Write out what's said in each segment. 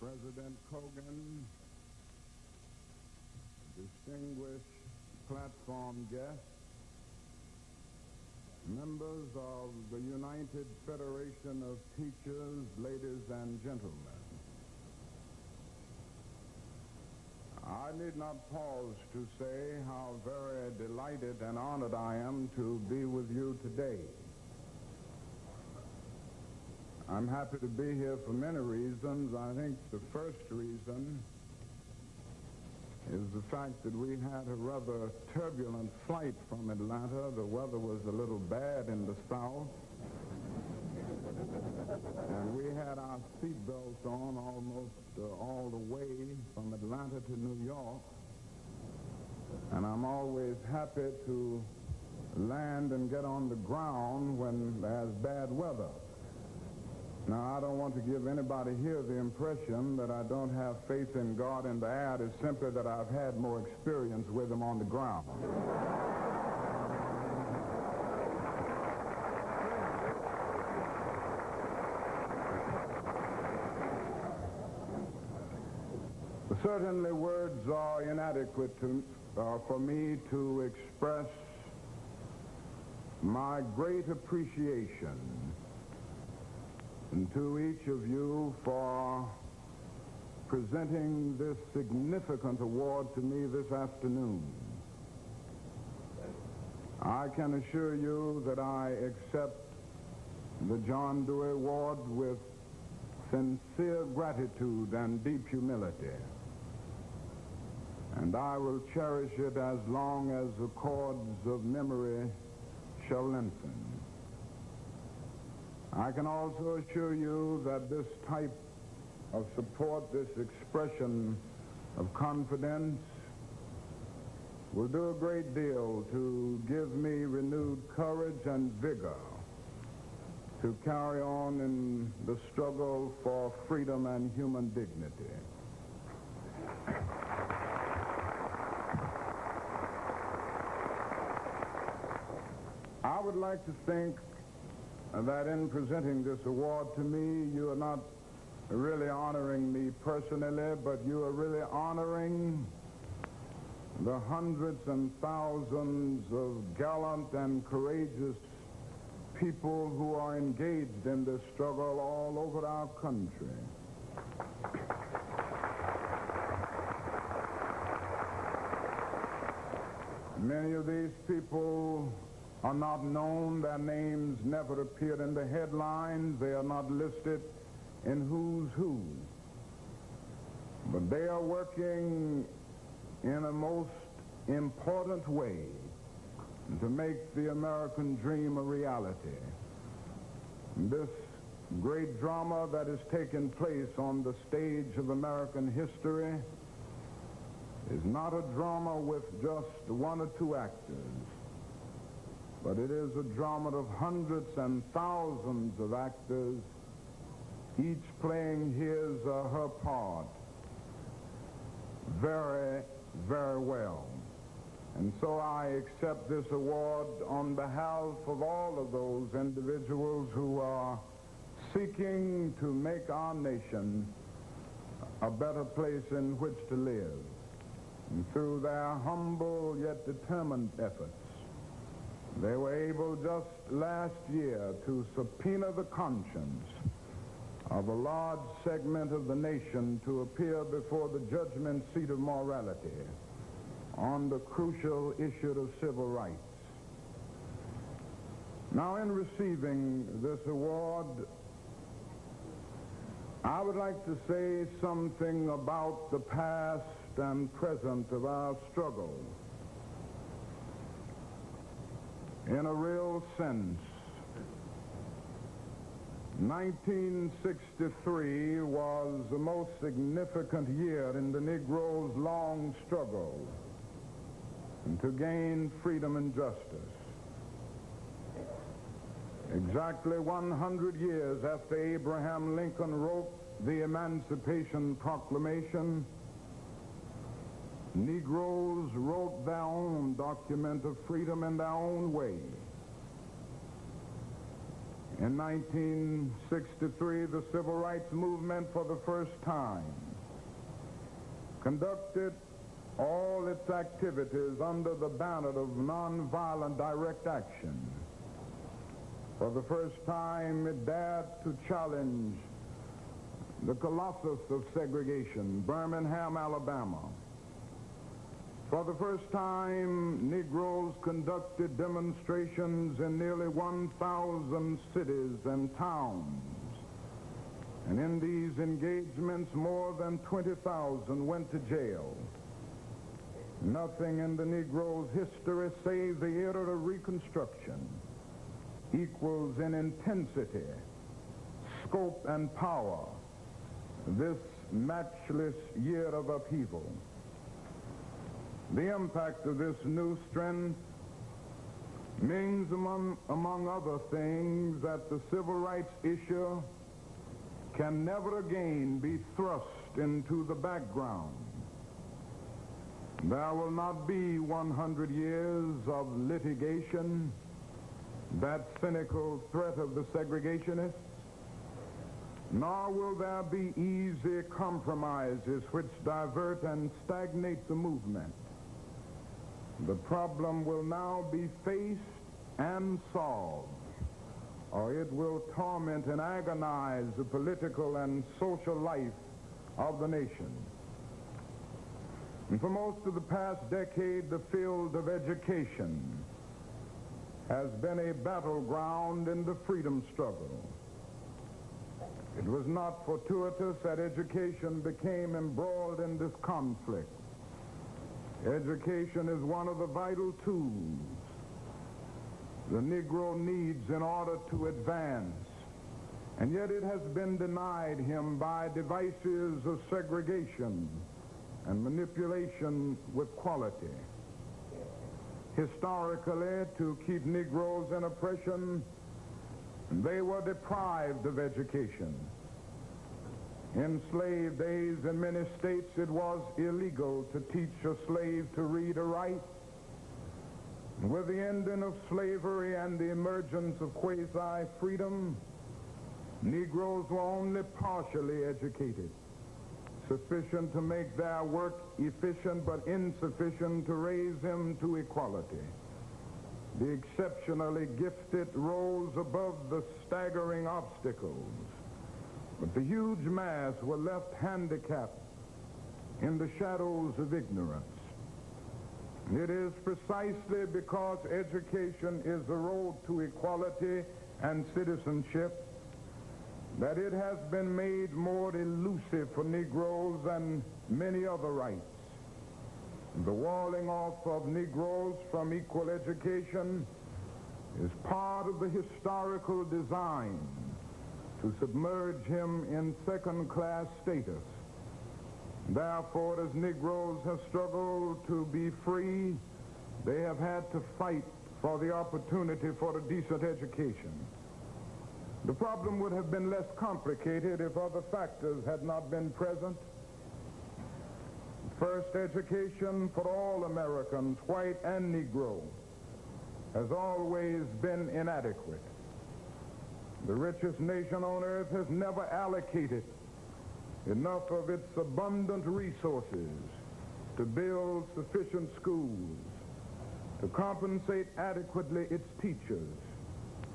President Cogan, distinguished platform guests, members of the United Federation of Teachers, ladies and gentlemen. I need not pause to say how very delighted and honored I am to be with you today. I'm happy to be here for many reasons. I think the first reason is the fact that we had a rather turbulent flight from Atlanta. The weather was a little bad in the south. And we had our seatbelts on almost all the way from Atlanta to New York. And I'm always happy to land and get on the ground when there's bad weather. Now, I don't want to give anybody here the impression that I don't have faith in God in the air. It's simply that I've had more experience with him on the ground. Certainly, words are inadequate for me to express my great appreciation to each of you for presenting this significant award to me this afternoon. I can assure you that I accept the John Dewey Award with sincere gratitude and deep humility. And I will cherish it as long as the cords of memory shall lengthen. I can also assure you that this type of support, this expression of confidence, will do a great deal to give me renewed courage and vigor to carry on in the struggle for freedom and human dignity. I would like to think that in presenting this award to me, you are not really honoring me personally, but you are really honoring the hundreds and thousands of gallant and courageous people who are engaged in this struggle all over our country. Many of these people are not known. Their names never appeared in the headlines. They are not listed in who's who. But they are working in a most important way to make the American dream a reality. This great drama that has taken place on the stage of American history is not a drama with just one or two actors, but it is a drama of hundreds and thousands of actors, each playing his or her part very, very well. And so I accept this award on behalf of all of those individuals who are seeking to make our nation a better place in which to live. And through their humble yet determined efforts, they were able just last year to subpoena the conscience of a large segment of the nation to appear before the judgment seat of morality on the crucial issue of civil rights. Now, in receiving this award, I would like to say something about the past and present of our struggle. In a real sense, 1963 was the most significant year in the Negro's long struggle to gain freedom and justice. Exactly 100 years after Abraham Lincoln wrote the Emancipation Proclamation, Negroes wrote their own document of freedom in their own way. In 1963, the Civil Rights Movement for the first time conducted all its activities under the banner of nonviolent direct action. For the first time, it dared to challenge the colossus of segregation, Birmingham, Alabama. For the first time, Negroes conducted demonstrations in nearly 1,000 cities and towns. And in these engagements, more than 20,000 went to jail. Nothing in the Negro's history save the era of Reconstruction equals in intensity, scope, and power this matchless year of upheaval. The impact of this new strength means, among other things, that the civil rights issue can never again be thrust into the background. There will not be 100 years of litigation, that cynical threat of the segregationists, nor will there be easy compromises which divert and stagnate the movement. The problem will now be faced and solved, or it will torment and agonize the political and social life of the nation. And for most of the past decade, the field of education has been a battleground in the freedom struggle. It was not fortuitous that education became embroiled in this conflict. Education is one of the vital tools the Negro needs in order to advance, and yet it has been denied him by devices of segregation and manipulation with quality. Historically, to keep Negroes in oppression, they were deprived of education. In slave days, in many states, it was illegal to teach a slave to read or write. With the ending of slavery and the emergence of quasi-freedom, Negroes were only partially educated, sufficient to make their work efficient but insufficient to raise them to equality. The exceptionally gifted rose above the staggering obstacles, but the huge mass were left handicapped in the shadows of ignorance. It is precisely because education is the road to equality and citizenship that it has been made more elusive for Negroes than many other rights. The walling off of Negroes from equal education is part of the historical design to submerge him in second-class status. Therefore, as Negroes have struggled to be free, they have had to fight for the opportunity for a decent education. The problem would have been less complicated if other factors had not been present. First, education for all Americans, white and Negro, has always been inadequate. The richest nation on earth has never allocated enough of its abundant resources to build sufficient schools, to compensate adequately its teachers,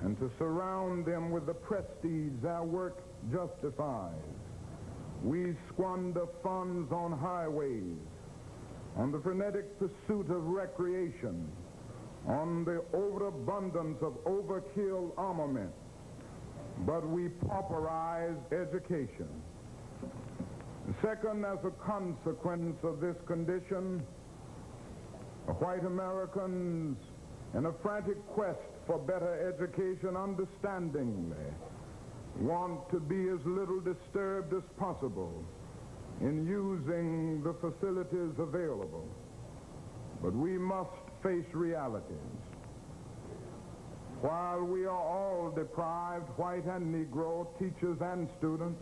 and to surround them with the prestige their work justifies. We squander funds on highways, on the frenetic pursuit of recreation, on the overabundance of overkill armament, but we pauperize education. Second, as a consequence of this condition, white Americans, in a frantic quest for better education, understandingly want to be as little disturbed as possible in using the facilities available. But we must face realities. While we are all deprived, white and Negro, teachers and students,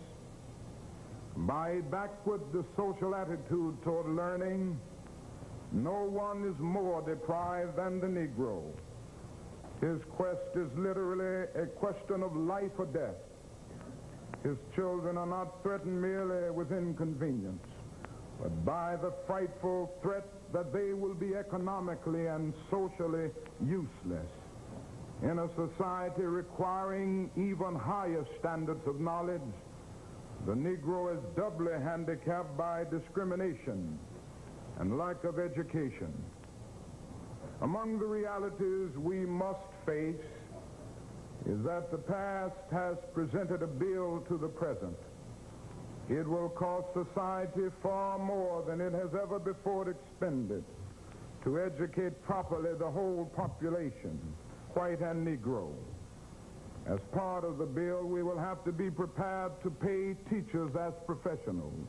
by a backward social attitude toward learning, no one is more deprived than the Negro. His quest is literally a question of life or death. His children are not threatened merely with inconvenience, but by the frightful threat that they will be economically and socially useless. In a society requiring even higher standards of knowledge, the Negro is doubly handicapped by discrimination and lack of education. Among the realities we must face is that the past has presented a bill to the present. It will cost society far more than it has ever before expended to educate properly the whole population, white and Negro. As part of the bill, we will have to be prepared to pay teachers as professionals.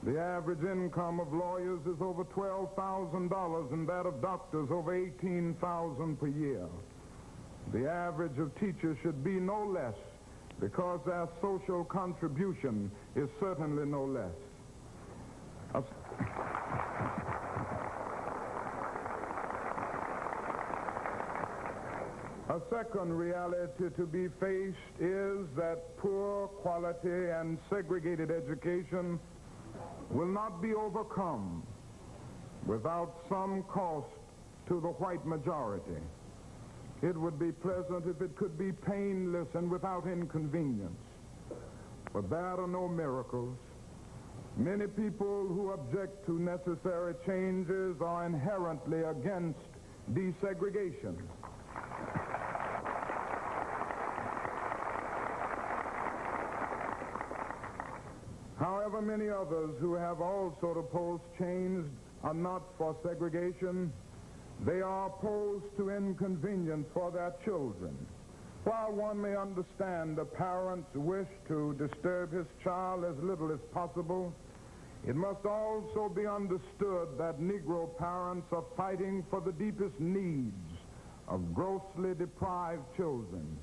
The average income of lawyers is over $12,000 and that of doctors over $18,000 per year. The average of teachers should be no less, because their social contribution is certainly no less. A second reality to be faced is that poor quality and segregated education will not be overcome without some cost to the white majority. It would be pleasant if it could be painless and without inconvenience. But there are no miracles. Many people who object to necessary changes are inherently against desegregation. However, many others who have also opposed change are not for segregation. They are opposed to inconvenience for their children. While one may understand a parent's wish to disturb his child as little as possible, it must also be understood that Negro parents are fighting for the deepest needs of grossly deprived children.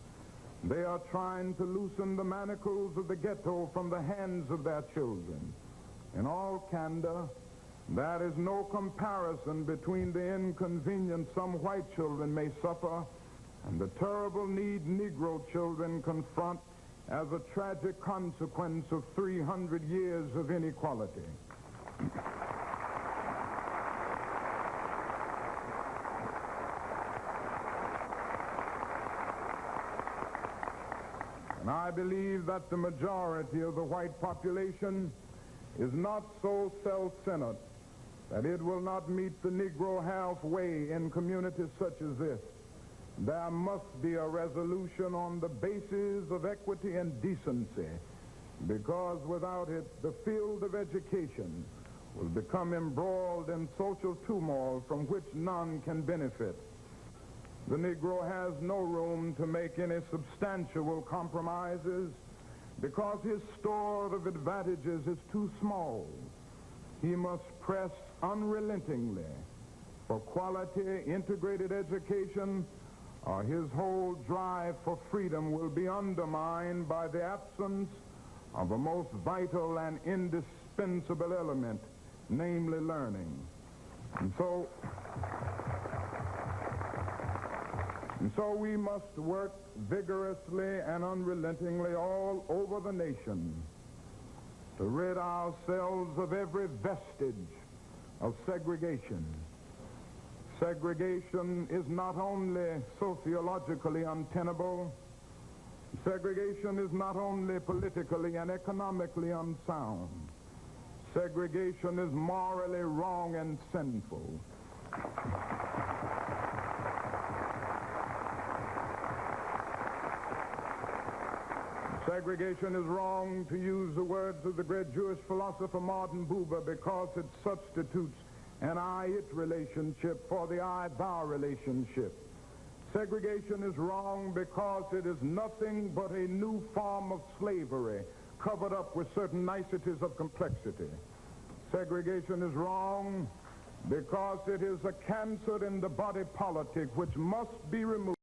They are trying to loosen the manacles of the ghetto from the hands of their children. In all candor, there is no comparison between the inconvenience some white children may suffer and the terrible need Negro children confront as a tragic consequence of 300 years of inequality. And I believe that the majority of the white population is not so self-centered that it will not meet the Negro halfway in communities such as this. There must be a resolution on the basis of equity and decency, because without it, the field of education will become embroiled in social turmoil from which none can benefit. The Negro has no room to make any substantial compromises because his store of advantages is too small. He must press unrelentingly for quality, integrated education, or his whole drive for freedom will be undermined by the absence of a most vital and indispensable element, namely learning. And so we must work vigorously and unrelentingly all over the nation to rid ourselves of every vestige of segregation. Segregation is not only sociologically untenable, segregation is not only politically and economically unsound. Segregation is morally wrong and sinful. Segregation is wrong, to use the words of the great Jewish philosopher Martin Buber, because it substitutes an I-it relationship for the I-thou relationship. Segregation is wrong because it is nothing but a new form of slavery covered up with certain niceties of complexity. Segregation is wrong because it is a cancer in the body politic which must be removed.